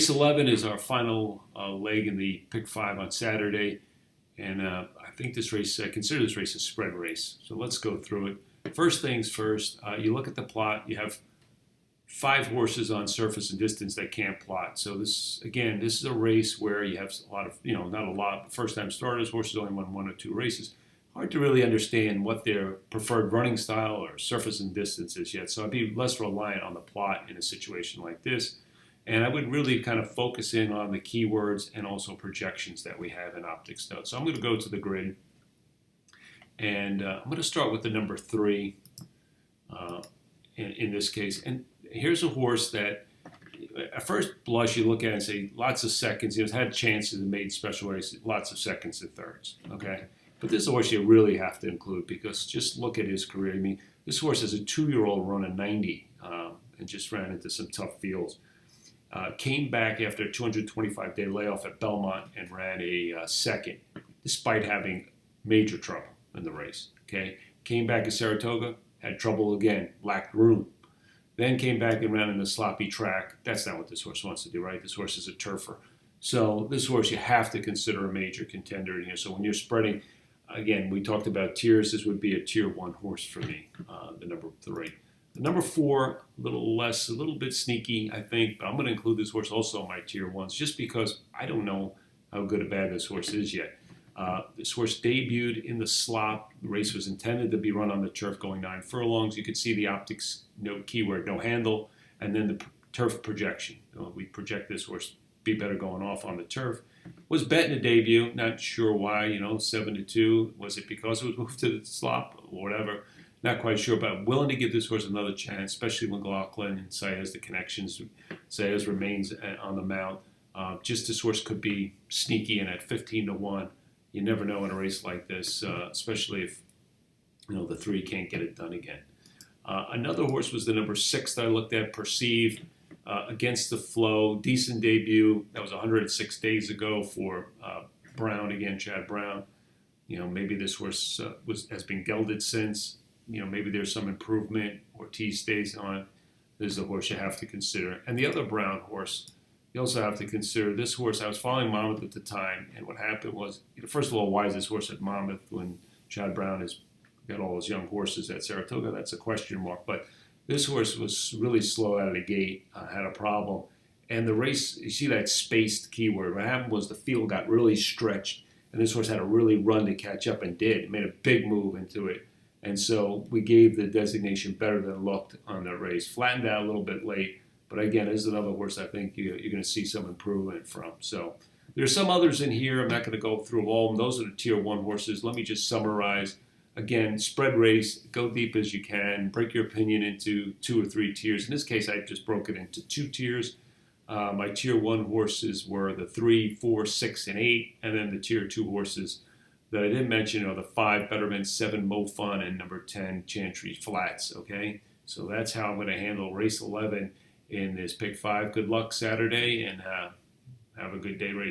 Race 11 is our final leg in the pick 5 on Saturday, and I think this race, I consider this race a spread race. So let's go through it. First things first, you look at the plot. You have 5 horses on surface and distance that can't plot. So this is a race where you have a lot of, not a lot, first-time starters. Horses only won 1 or 2 races. Hard to really understand what their preferred running style or surface and distance is yet. So I'd be less reliant on the plot in a situation like this. And I would really kind of focus in on the keywords and also projections that we have in OptixPLOT. So I'm going to go to the grid, and I'm going to start with the number 3 in this case. And here's a horse that, at first blush, you look at it and say, lots of seconds. He's had chances and made special races, lots of seconds and thirds. Okay, but this is a horse you really have to include because just look at his career. I mean, this horse has a 2-year-old run a 90 and just ran into some tough fields. Came back after a 225-day layoff at Belmont and ran a second, despite having major trouble in the race. Okay, came back at Saratoga, had trouble again, lacked room. Then came back and ran in the sloppy track. That's not what this horse wants to do, right? This horse is a turfer. So this horse you have to consider a major contender in here. So when you're spreading, again, we talked about tiers. This would be a tier 1 horse for me, the number 3. The number 4, a little bit sneaky, I think, but I'm going to include this horse also in my tier 1s just because I don't know how good or bad this horse is yet. This horse debuted in the slop. The race was intended to be run on the turf going 9 furlongs. You could see the optics keyword, no handle, and then the turf projection. We project this horse be better going off on the turf. Was bet in the debut, not sure why, 7-2. Was it because it was moved to the slop or whatever? Not quite sure, but I'm willing to give this horse another chance, especially when McLaughlin and Saez, the connections. Saez remains on the mount. Just this horse could be sneaky, and at 15-1, you never know in a race like this, especially if the 3 can't get it done again. Another horse was the number 6 that I looked at, Perceive, against the flow. Decent debut. That was 106 days ago for Brown again, Chad Brown. Maybe this horse has been gelded since. Maybe there's some improvement. Ortiz stays on. This is a horse you have to consider. And the other Brown horse, you also have to consider this horse. I was following Monmouth at the time, and what happened was, first of all, why is this horse at Monmouth when Chad Brown has got all his young horses at Saratoga? That's a question mark. But this horse was really slow out of the gate, had a problem. And the race, you see that spaced keyword. What happened was the field got really stretched, and this horse had to really run to catch up and did. It made a big move into it. And so we gave the designation better than looked on the race. Flattened out a little bit late, but again, this is another horse I think you're going to see some improvement from. So there's some others in here. I'm not going to go through all of them. Those are the tier 1 horses. Let me just summarize. Again, spread race, go deep as you can. Break your opinion into 2 or 3 tiers. In this case, I just broke it into 2 tiers. My tier 1 horses were the 3, 4, 6, and 8, and then the tier 2 horses that I didn't mention are the 5 Betterment, 7 Mo Fun, and number 10 Chantry Flats. Okay, so that's how I'm going to handle race 11 in this pick 5. Good luck Saturday, and have a good day racing.